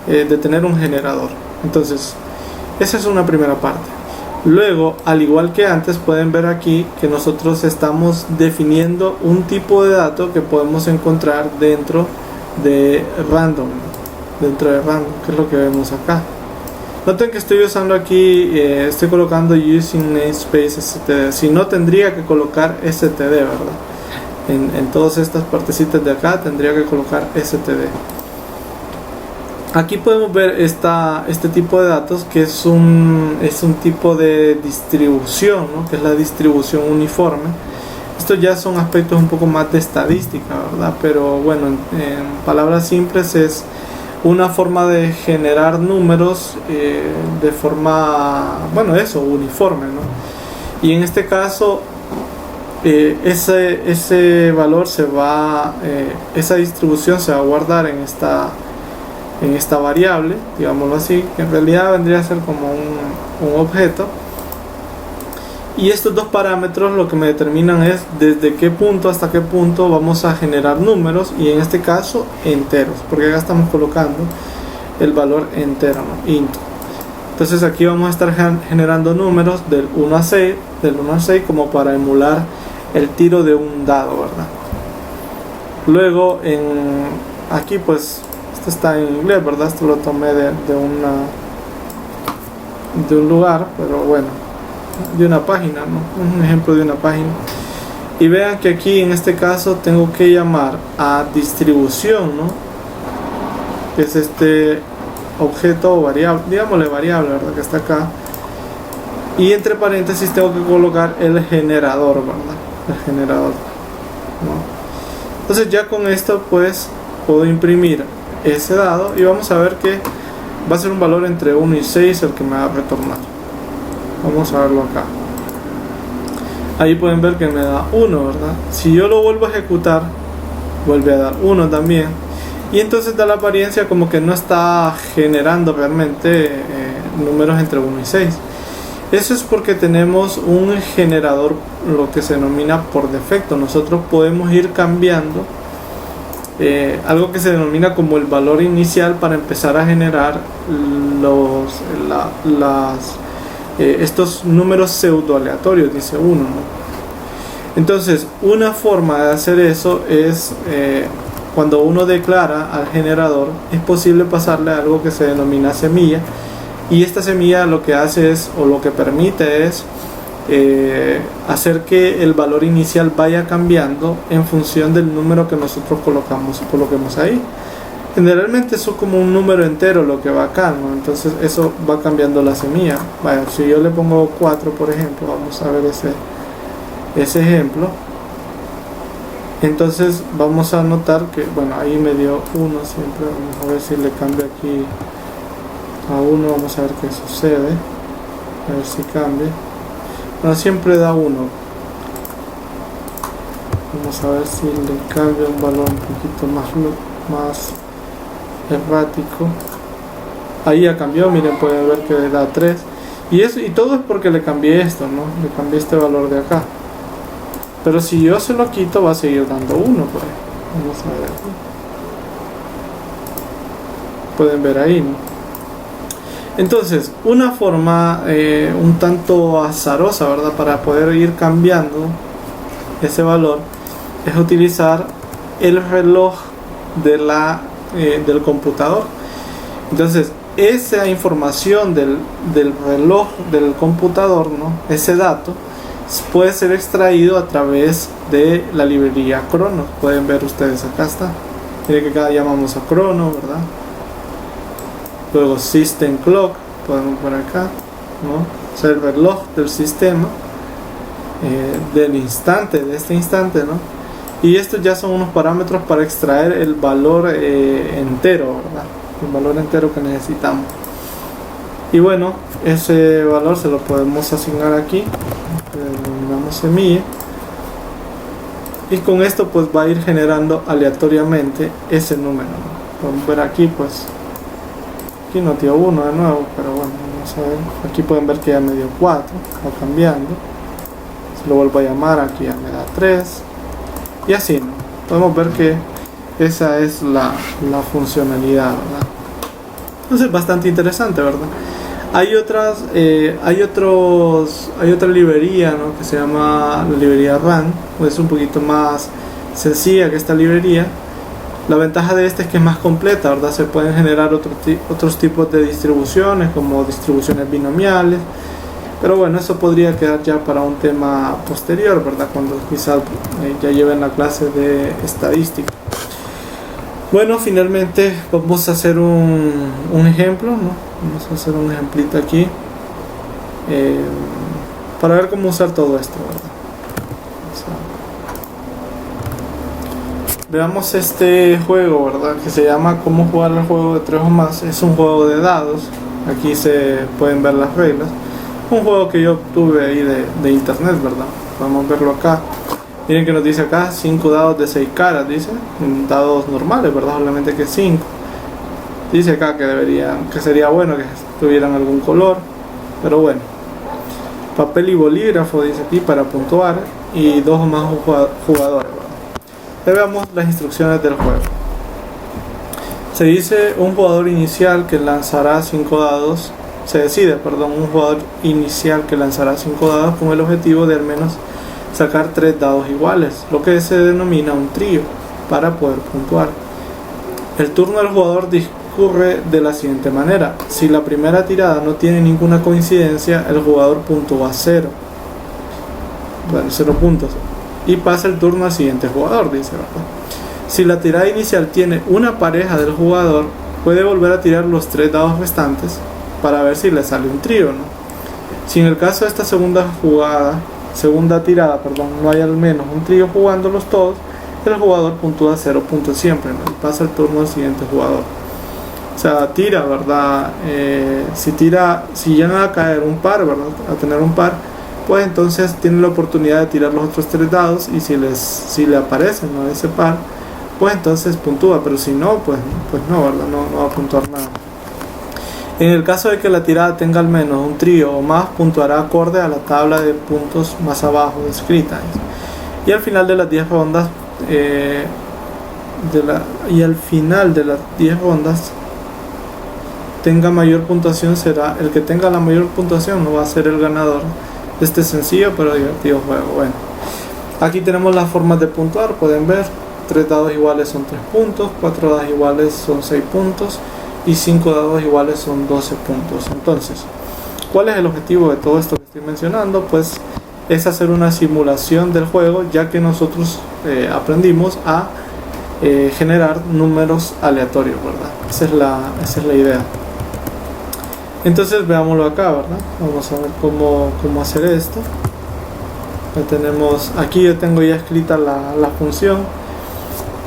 de tener un generador. Entonces Esa es una primera parte. Luego, al igual que antes, pueden ver aquí que nosotros estamos definiendo un tipo de dato que podemos encontrar dentro de random, que es lo que vemos acá. Noten que estoy usando aquí, estoy colocando using namespace std, si no tendría que colocar std, ¿verdad? En todas estas partecitas de acá tendría que colocar std. Aquí podemos ver este tipo de datos, que es un tipo de distribución, ¿no? Que es la distribución uniforme. Estos ya son aspectos un poco más de estadística, ¿verdad? Pero bueno, en palabras simples es una forma de generar números de forma, bueno, uniforme, ¿no? Y en este caso ese valor esa distribución se va a guardar en esta variable, digámoslo así, que en realidad vendría a ser como un objeto. Y estos dos parámetros lo que me determinan es desde qué punto hasta qué punto vamos a generar números, y en este caso enteros, porque acá estamos colocando el valor entero, ¿no? Int. Entonces aquí vamos a estar generando números del 1 a 6, como para emular el tiro de un dado, ¿verdad? Luego aquí pues esto está en inglés, ¿verdad? Esto lo tomé de un lugar, pero bueno, de una página, ¿no? Un ejemplo de una página. Y vean que aquí en este caso tengo que llamar a distribución, ¿no? Que es este objeto o variable, digámosle variable, ¿verdad? Que está acá. Y entre paréntesis tengo que colocar el generador, ¿verdad? El generador, ¿no? Entonces ya con esto pues puedo imprimir ese dado y vamos a ver que va a ser un valor entre 1 y 6 el que me va a retornar. Vamos a verlo acá. Ahí pueden ver que me da 1, ¿verdad? Si yo lo vuelvo a ejecutar, vuelve a dar 1 también. Y entonces da la apariencia como que no está generando realmente números entre 1 y 6. Eso es porque tenemos un generador, lo que se denomina por defecto. Nosotros podemos ir cambiando algo que se denomina como el valor inicial para empezar a generar estos números pseudo aleatorios, dice uno, ¿no? Entonces, una forma de hacer eso es cuando uno declara al generador, es posible pasarle algo que se denomina semilla, y esta semilla lo que hace es, o lo que permite es hacer que el valor inicial vaya cambiando en función del número que nosotros coloquemos ahí. Generalmente eso es como un número entero lo que va acá, ¿no? Entonces eso va cambiando la semilla. Vaya, si yo le pongo 4, por ejemplo, vamos a ver ese ejemplo. Entonces vamos a notar que, bueno, ahí me dio 1 siempre. Vamos a ver si le cambio aquí a 1, vamos a ver qué sucede. A ver si cambia. Bueno, siempre da 1. Vamos a ver si le cambio un valor un poquito más errático. Ahí ya cambió, miren, pueden ver que le da 3. Y todo es porque le cambié esto, ¿no? Le cambié este valor de acá. Pero si yo se lo quito, va a seguir dando 1 por ahí. Vamos a ver aquí. Pueden ver ahí, ¿no? Entonces, una forma un tanto azarosa, ¿verdad?, para poder ir cambiando ese valor es utilizar el reloj del computador. Entonces, esa información del reloj del computador, ¿no?, ese dato puede ser extraído a través de la librería Cronos. Pueden ver ustedes, acá está. Miren que acá llamamos a Crono, ¿verdad? Luego System Clock, podemos ver acá, ¿no? O sea, el reloj del sistema, del instante, de este instante, ¿no? Y estos ya son unos parámetros para extraer el valor entero, ¿verdad? El valor entero que necesitamos. Y bueno, ese valor se lo podemos asignar aquí, denominamos semilla, y con esto pues va a ir generando aleatoriamente ese número, ¿no? Podemos ver aquí, pues aquí no dio 1 de nuevo, pero bueno, vamos a ver. Aquí pueden ver que ya me dio 4, va cambiando. Si lo vuelvo a llamar, aquí ya me da 3, y así, ¿no? Podemos ver que esa es la funcionalidad, ¿verdad? Entonces, bastante interesante, ¿verdad? Hay otra librería, ¿no?, que se llama la librería Run, es un poquito más sencilla que esta librería. La ventaja de esta es que es más completa, ¿verdad? Se pueden generar otros tipos de distribuciones, como distribuciones binomiales, pero bueno, eso podría quedar ya para un tema posterior, ¿verdad?, cuando quizás ya lleven la clase de estadística. Bueno, finalmente vamos a hacer un ejemplo, ¿no? Vamos a hacer un ejemplito aquí para ver cómo usar todo esto, ¿verdad? Veamos este juego, ¿verdad?, que se llama Cómo jugar el juego de 3 o más. Es un juego de dados. Aquí se pueden ver las reglas. Un juego que yo obtuve ahí de internet, ¿verdad? Podemos verlo acá. Miren que nos dice acá 5 dados de 6 caras, dice. Dados normales, ¿verdad? Solamente que 5. Dice acá que sería bueno que tuvieran algún color, pero bueno. Papel y bolígrafo, dice aquí, para puntuar. Y 2 o más jugadores, ¿verdad? Veamos las instrucciones del juego. Se dice un jugador inicial que lanzará 5 dados. Se decide, un jugador inicial que lanzará 5 dados con el objetivo de al menos sacar 3 dados iguales, lo que se denomina un trío, para poder puntuar. El turno del jugador discurre de la siguiente manera: si la primera tirada no tiene ninguna coincidencia, el jugador puntúa 0 puntos y pasa el turno al siguiente jugador, dice, ¿verdad? Si la tirada inicial tiene una pareja del jugador, puede volver a tirar los 3 dados restantes para ver si le sale un trío, ¿no? Si en el caso de esta segunda tirada, no hay al menos un trío jugándolos todos, el jugador puntúa 0 puntos siempre, ¿no? Y pasa el turno al siguiente jugador. O sea, tira, ¿verdad? Si llegan a caer un par, ¿verdad?, a tener un par, pues entonces tiene la oportunidad de tirar los otros 3 dados, y si le aparece, ¿no?, ese par, pues entonces puntúa, pero si no, pues no, ¿verdad? No va a puntuar nada. En el caso de que la tirada tenga al menos un trío o más, puntuará acorde a la tabla de puntos más abajo descrita. Y al final de las 10 rondas, tenga mayor puntuación será el que tenga la mayor puntuación, no va a ser el ganador de este sencillo pero divertido juego. Bueno, aquí tenemos las formas de puntuar. Pueden ver, 3 dados iguales son 3 puntos, 4 dados iguales son 6 puntos y 5 dados iguales son 12 puntos. Entonces, ¿cuál es el objetivo de todo esto que estoy mencionando? Pues es hacer una simulación del juego, ya que nosotros aprendimos a generar números aleatorios, ¿verdad? Esa es la idea. Entonces veámoslo acá, ¿verdad? Vamos a ver cómo hacer esto. Aquí yo tengo ya escrita la función.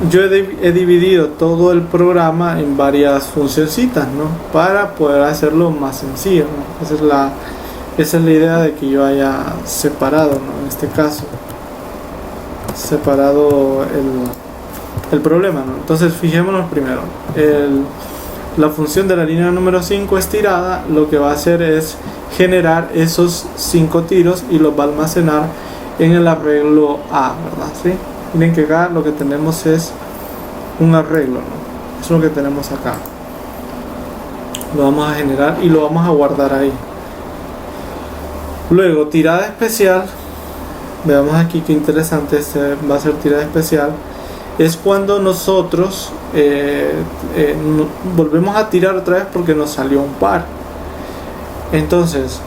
Yo he dividido todo el programa en varias funcioncitas, ¿no?, para poder hacerlo más sencillo, ¿no? Esa es la idea de que yo haya separado, ¿no?, en este caso separado el problema, ¿no? Entonces fijémonos primero. La función de la línea número 5 estirada lo que va a hacer es generar esos 5 tiros y los va a almacenar en el arreglo A, ¿verdad? ¿Sí? Miren que acá lo que tenemos es un arreglo, ¿no? Eso es lo que tenemos acá. Lo vamos a generar y lo vamos a guardar ahí. Luego, tirada especial. Veamos aquí qué interesante va a ser tirada especial. Es cuando nosotros volvemos a tirar otra vez porque nos salió un par. Entonces,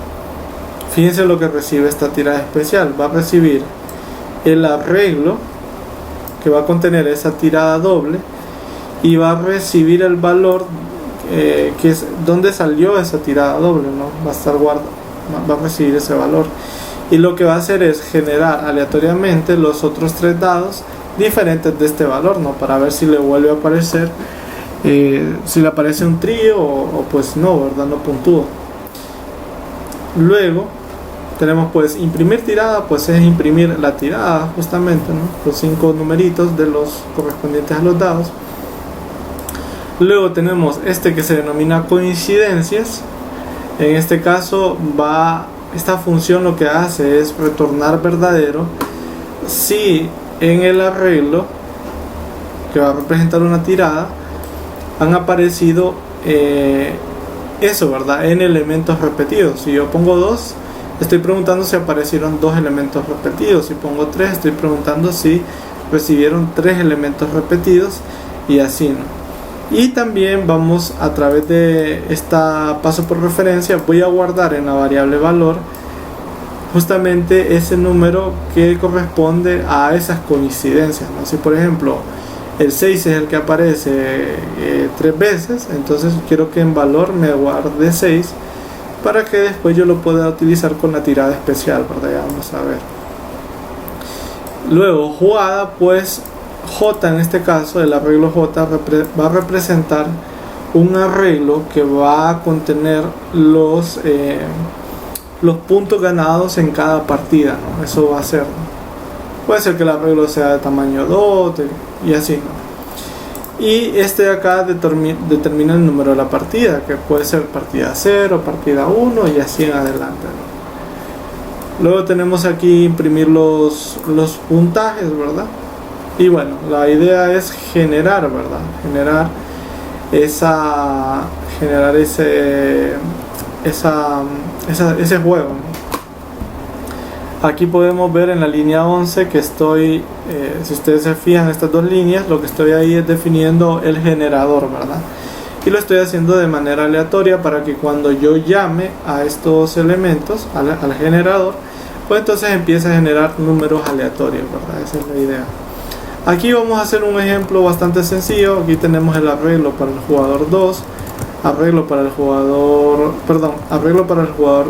fíjense lo que recibe esta tirada especial. Va a recibir el arreglo que va a contener esa tirada doble y va a recibir el valor que es donde salió esa tirada doble, ¿no? Va a estar va a recibir ese valor, y lo que va a hacer es generar aleatoriamente los otros 3 dados diferentes de este valor, ¿no?, para ver si le vuelve a aparecer, si le aparece un trío o pues no, ¿verdad?, no puntúa. Luego tenemos pues imprimir tirada, pues es imprimir la tirada justamente, ¿no?, los 5 numeritos de los correspondientes a los dados. Luego tenemos este que se denomina coincidencias. En este caso esta función lo que hace es retornar verdadero si en el arreglo que va a representar una tirada han aparecido eso, ¿verdad? N elementos repetidos. Si yo pongo 2, estoy preguntando si aparecieron 2 elementos repetidos. Si pongo 3, estoy preguntando si recibieron 3 elementos repetidos, y así, ¿no? Y también vamos, a través de esta paso por referencia, voy a guardar en la variable valor justamente ese número que corresponde a esas coincidencias, ¿no? Si por ejemplo el 6 es el que aparece 3 veces, entonces quiero que en valor me guarde 6 para que después yo lo pueda utilizar con la tirada especial, ¿verdad? Ya vamos a ver. Luego jugada, pues J, en este caso el arreglo J va a representar un arreglo que va a contener los puntos ganados en cada partida, ¿no? Eso va a ser, ¿no? Puede ser que el arreglo sea de tamaño 2 y así, ¿no? Y este de acá determina el número de la partida, que puede ser partida 0, partida 1 y así en adelante, ¿no? Luego tenemos aquí imprimir los puntajes, ¿verdad? Y bueno, la idea es generar, ¿verdad? Generar ese juego, ¿no? Aquí podemos ver en la línea 11 que estoy, si ustedes se fijan, estas dos líneas, lo que estoy ahí es definiendo el generador, ¿verdad? Y lo estoy haciendo de manera aleatoria para que cuando yo llame a estos elementos, al generador, pues entonces empiece a generar números aleatorios, ¿verdad? Esa es la idea. Aquí vamos a hacer un ejemplo bastante sencillo. Aquí tenemos el arreglo para el jugador 2, arreglo para el jugador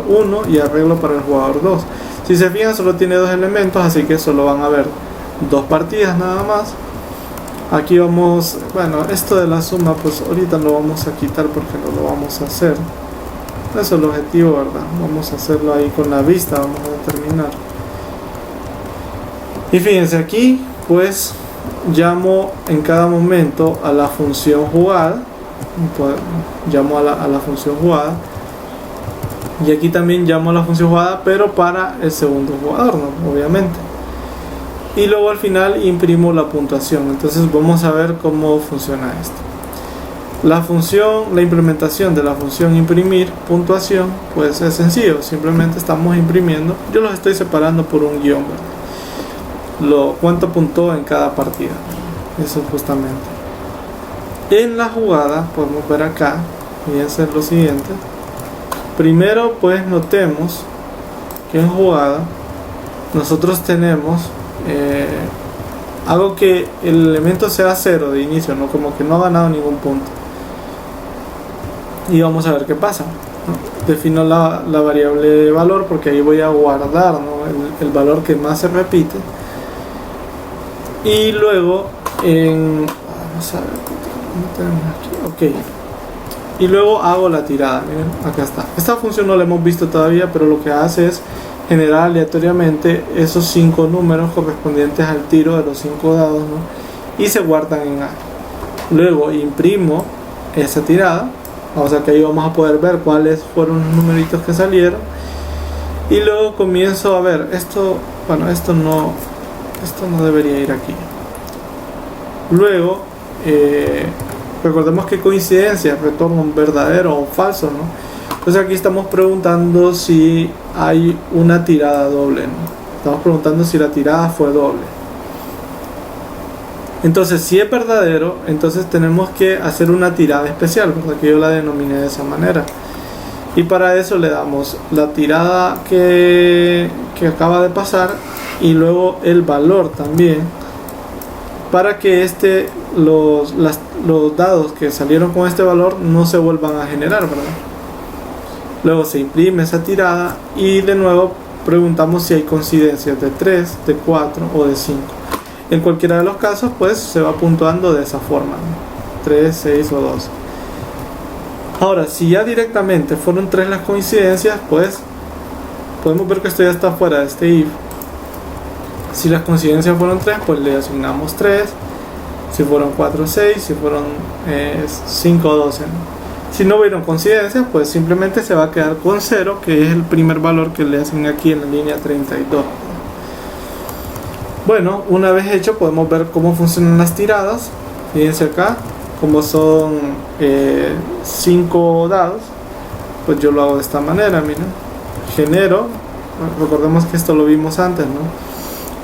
1 y arreglo para el jugador 2. Si se fijan, solo tiene 2 elementos, así que solo van a haber 2 partidas nada más. Aquí vamos, bueno, esto de la suma pues ahorita lo vamos a quitar porque no lo vamos a hacer. Eso es el objetivo, ¿verdad? Vamos a hacerlo ahí con la vista, vamos a determinar. Y fíjense aquí, pues llamo en cada momento a la función jugada, pues, llamo a la función jugada, y aquí también llamo a la función jugada, pero para el segundo jugador, ¿no? Obviamente. Y luego al final imprimo la puntuación. Entonces vamos a ver cómo funciona esto. La implementación de la función imprimir puntuación, pues es sencillo, simplemente estamos imprimiendo, yo los estoy separando por un guión, ¿verdad? Cuánto puntuó en cada partida, eso justamente. En la jugada podemos ver acá, fíjense lo siguiente. Primero pues notemos que en jugada nosotros tenemos hago que el elemento sea 0 de inicio, ¿no? Como que no ha ganado ningún punto. Y vamos a ver qué pasa, ¿no? Defino la variable valor porque ahí voy a guardar, ¿no? el valor que más se repite. Y luego vamos a ver, ok, y luego hago la tirada. Miren, acá está. Esta función no la hemos visto todavía, pero lo que hace es generar aleatoriamente esos 5 números correspondientes al tiro de los 5 dados, ¿no? Y se guardan en A. Luego imprimo esa tirada, o sea que ahí vamos a poder ver cuáles fueron los numeritos que salieron. Y luego comienzo a ver esto. Bueno, esto no debería ir aquí. Luego recordemos que coincidencias retorna un verdadero o un falso, ¿no? Entonces aquí estamos preguntando si hay una tirada doble, ¿no? Estamos preguntando si la tirada fue doble. Entonces si es verdadero, entonces tenemos que hacer una tirada especial, ¿verdad? Que yo la denominé de esa manera. Y para eso le damos la tirada que acaba de pasar y luego el valor también, para que los dados que salieron con este valor no se vuelvan a generar, ¿verdad? Luego se imprime esa tirada y de nuevo preguntamos si hay coincidencias de 3, de 4 o de 5. En cualquiera de los casos pues se va puntuando de esa forma, ¿no? 3, 6 o 12. Ahora, si ya directamente fueron 3 las coincidencias, pues podemos ver que esto ya está fuera de este if. Si las coincidencias fueron 3, pues le asignamos 3. Si fueron 4, 6. Si fueron 5, 12, ¿no? Si no hubieron coincidencias, pues simplemente se va a quedar con 0, que es el primer valor que le asigné aquí en la línea 32. Bueno, una vez hecho podemos ver cómo funcionan las tiradas. Fíjense acá, como son 5 dados, pues yo lo hago de esta manera, miren. Genero, recordemos que esto lo vimos antes, ¿no?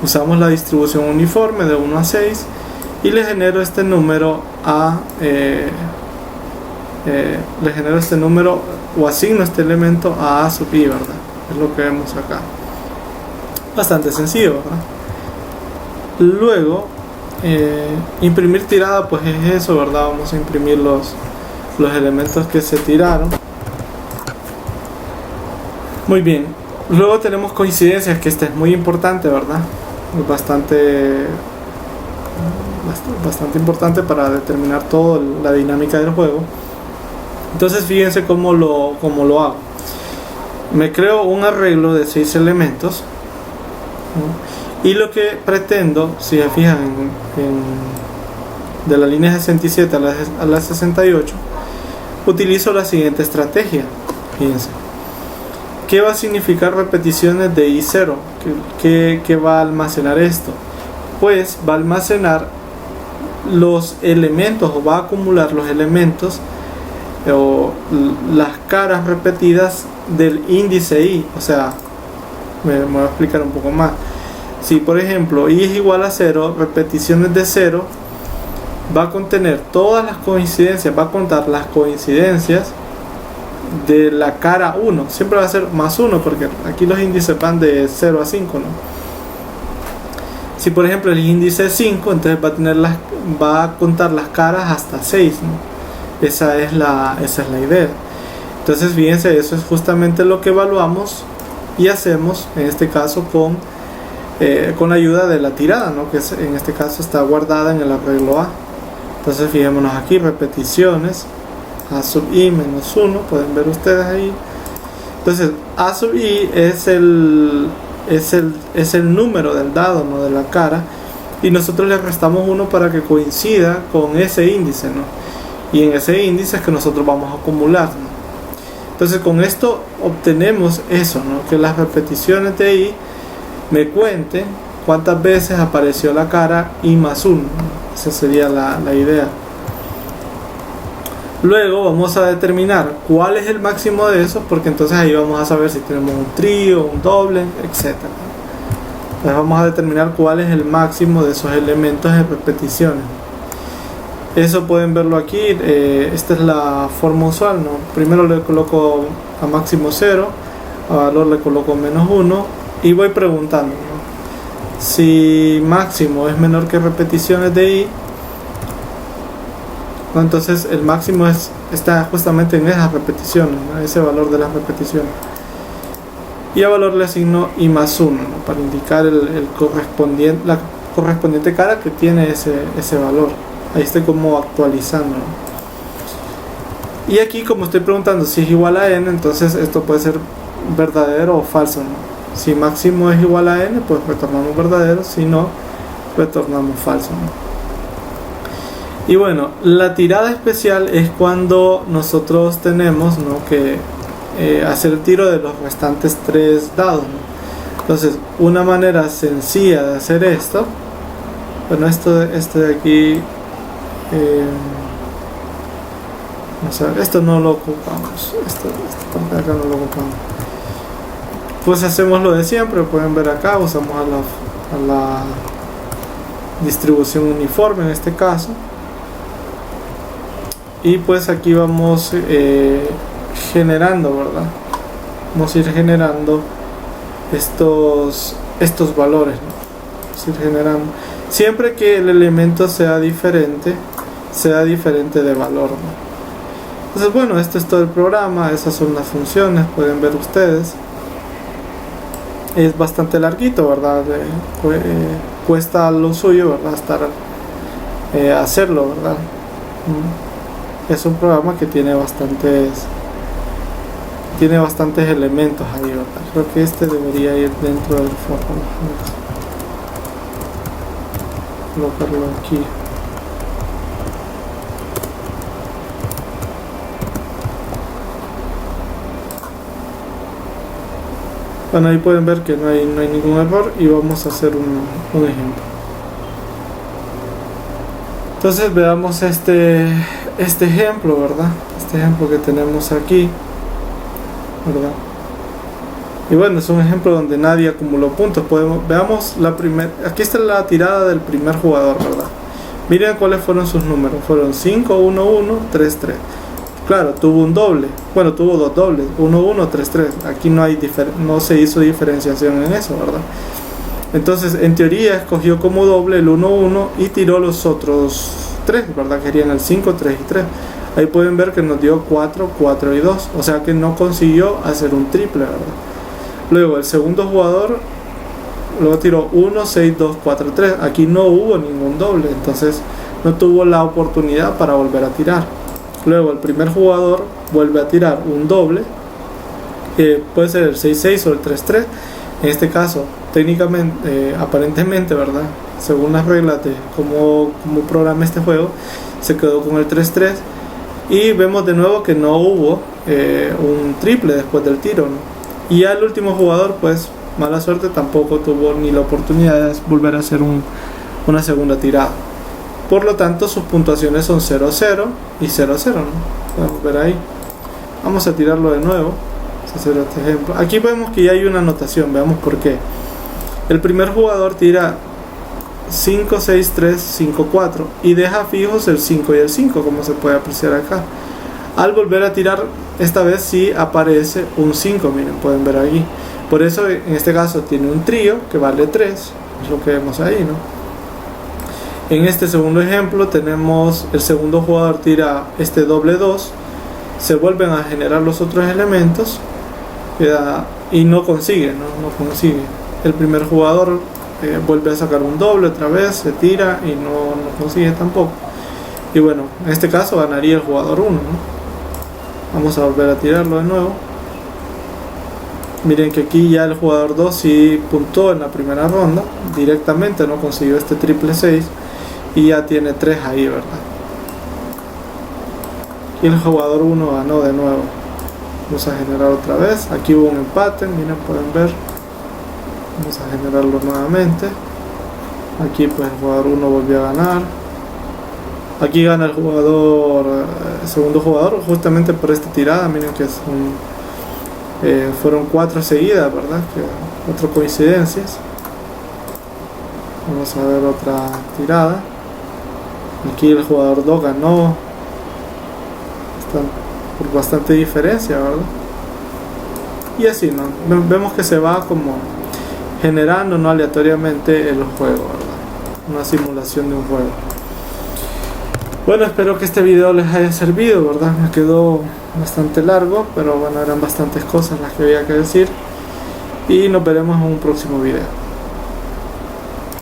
Usamos la distribución uniforme de 1 a 6 y le genero este número a le genero este número o asigno este elemento a sub i, ¿verdad? Es lo que vemos acá. Bastante sencillo, ¿verdad? Luego, imprimir tirada, pues es eso, ¿verdad? Vamos a imprimir los elementos que se tiraron. Muy bien. Luego tenemos coincidencias, que esta es muy importante, ¿verdad? Es bastante importante para determinar toda la dinámica del juego. Entonces fíjense cómo lo hago. Me creo un arreglo de 6 elementos, ¿no? Y lo que pretendo, si se fijan de la línea 67 a la 68, utilizo la siguiente estrategia. Fíjense, ¿qué va a significar repeticiones de i0? ¿Qué va a almacenar esto? Pues va a almacenar los elementos, o va a acumular los elementos o las caras repetidas del índice i. O sea, me voy a explicar un poco más. Si por ejemplo i es igual a 0, repeticiones de 0 va a contener todas las coincidencias, va a contar las coincidencias de la cara 1. Siempre va a ser más 1, porque aquí los índices van de 0 a 5, ¿no? Si por ejemplo el índice es 5, entonces va a contar las caras hasta 6, ¿no? Esa es la idea. Entonces fíjense, eso es justamente lo que evaluamos y hacemos en este caso con la ayuda de la tirada, ¿no? Que en este caso está guardada en el arreglo A. Entonces fijémonos aquí, repeticiones a sub i menos 1, pueden ver ustedes ahí. Entonces a sub i es el número del dado, ¿no? De la cara, y nosotros le restamos 1 para que coincida con ese índice, ¿no? Y en ese índice es que nosotros vamos a acumular, ¿no? Entonces con esto obtenemos eso, ¿no? Que las repeticiones de i me cuenten cuántas veces apareció la cara i más 1, ¿no? Esa sería la idea. Luego vamos a determinar cuál es el máximo de eso, porque entonces ahí vamos a saber si tenemos un trío, un doble, etc. Entonces vamos a determinar cuál es el máximo de esos elementos en repeticiones. Eso pueden verlo aquí. Esta es la forma usual, ¿no? Primero le coloco a máximo 0, a valor le coloco menos 1 y voy preguntando, ¿no? Si máximo es menor que repeticiones de i, ¿no? Entonces el máximo está justamente en esas repeticiones, ¿no? Ese valor de las repeticiones. Y a valor le asigno i más 1, ¿no? Para indicar la correspondiente cara que tiene ese valor. Ahí estoy como actualizando, ¿no? Y aquí, como estoy preguntando si es igual a n, entonces esto puede ser verdadero o falso, ¿no? Si máximo es igual a n, pues retornamos verdadero, si no, retornamos falso, ¿no? Y bueno, la tirada especial es cuando nosotros tenemos, ¿no? que hacer el tiro de los restantes 3 dados, ¿no? Entonces, una manera sencilla de hacer esto, bueno, esto de aquí, vamos a ver, esto no lo ocupamos, esta parte de acá no lo ocupamos. Pues hacemos lo de siempre, pueden ver acá, usamos a la distribución uniforme en este caso. Y pues aquí vamos generando, ¿verdad? Vamos a ir generando estos valores, ¿no? Vamos a ir generando. Siempre que el elemento sea diferente de valor, ¿no? Entonces bueno, esto es todo el programa, esas son las funciones, pueden ver ustedes. Es bastante larguito, ¿verdad? Cuesta lo suyo, ¿verdad? Hacerlo, ¿verdad? Es un programa que tiene bastantes elementos ahí, ¿verdad? Creo que este debería ir dentro del foro. Colocarlo aquí. Bueno, ahí pueden ver que no hay ningún error y vamos a hacer un ejemplo. Entonces veamos este ejemplo, ¿verdad? Este ejemplo que tenemos aquí. ¿verdad? Y bueno, es un ejemplo donde nadie acumuló puntos. Veamos aquí está la tirada del primer jugador, ¿verdad? Miren cuáles fueron sus números. Fueron 5, 1, 1, 3, 3. Claro, tuvo un doble. Bueno, tuvo dos dobles. 1, 1, 3, 3. Aquí no se hizo diferenciación en eso, ¿verdad? Entonces, en teoría, escogió como doble el 1, 1 y tiró los otros 3, ¿verdad? Que serían el 5, 3 y 3. Ahí pueden ver que nos dio 4, 4 y 2. O sea que no consiguió hacer un triple, ¿verdad? Luego el segundo jugador luego tiró 1, 6, 2, 4, 3. Aquí no hubo ningún doble, entonces no tuvo la oportunidad para volver a tirar. Luego el primer jugador vuelve a tirar un doble, que puede ser el 6, 6 o el 3, 3. En este caso, técnicamente, aparentemente, ¿verdad? Según las reglas de cómo programa este juego, se quedó con el 3, 3. Y vemos de nuevo que no hubo un triple después del tiro, ¿no? Y al último jugador, pues mala suerte, tampoco tuvo ni la oportunidad de volver a hacer una segunda tirada. Por lo tanto, sus puntuaciones son 0, 0 y 0, 0, ¿no? Podemos ver ahí. Vamos a tirarlo de nuevo. Vamos a hacer este ejemplo. Aquí vemos que ya hay una anotación. Veamos por qué. El primer jugador tira 5, 6, 3, 5, 4 y deja fijos el 5 y el 5, como se puede apreciar acá. Al volver a tirar, esta vez sí aparece un 5, miren, pueden ver aquí. Por eso en este caso tiene un trío que vale 3, es lo que vemos ahí, ¿no? En este segundo ejemplo tenemos el segundo jugador tira este doble 2, se vuelven a generar los otros elementos y no consigue, no consigue. El primer jugador vuelve a sacar un doble otra vez, se tira y no consigue tampoco. Y bueno, en este caso ganaría el jugador 1, ¿no? Vamos a volver a tirarlo de nuevo. Miren que aquí ya el jugador 2 sí puntó en la primera ronda directamente, no consiguió este triple 6 y ya tiene 3 ahí, ¿verdad? Y el jugador 1 ganó de nuevo. Vamos a generar otra vez. Aquí hubo un empate, miren, pueden ver. Vamos a generarlo nuevamente. Aquí pues el jugador 1 volvió a ganar. Aquí gana el segundo jugador, justamente por esta tirada. Miren que fueron 4 seguidas, ¿verdad? 4 coincidencias. Vamos a ver otra tirada. Aquí el jugador 2 ganó por bastante diferencia, ¿verdad? Y así, ¿no? Vemos que se va como generando, no aleatoriamente, el juego, ¿verdad? Una simulación de un juego. Bueno, espero que este video les haya servido, ¿verdad? Me quedó bastante largo, pero bueno, eran bastantes cosas las que había que decir. Y nos veremos en un próximo video.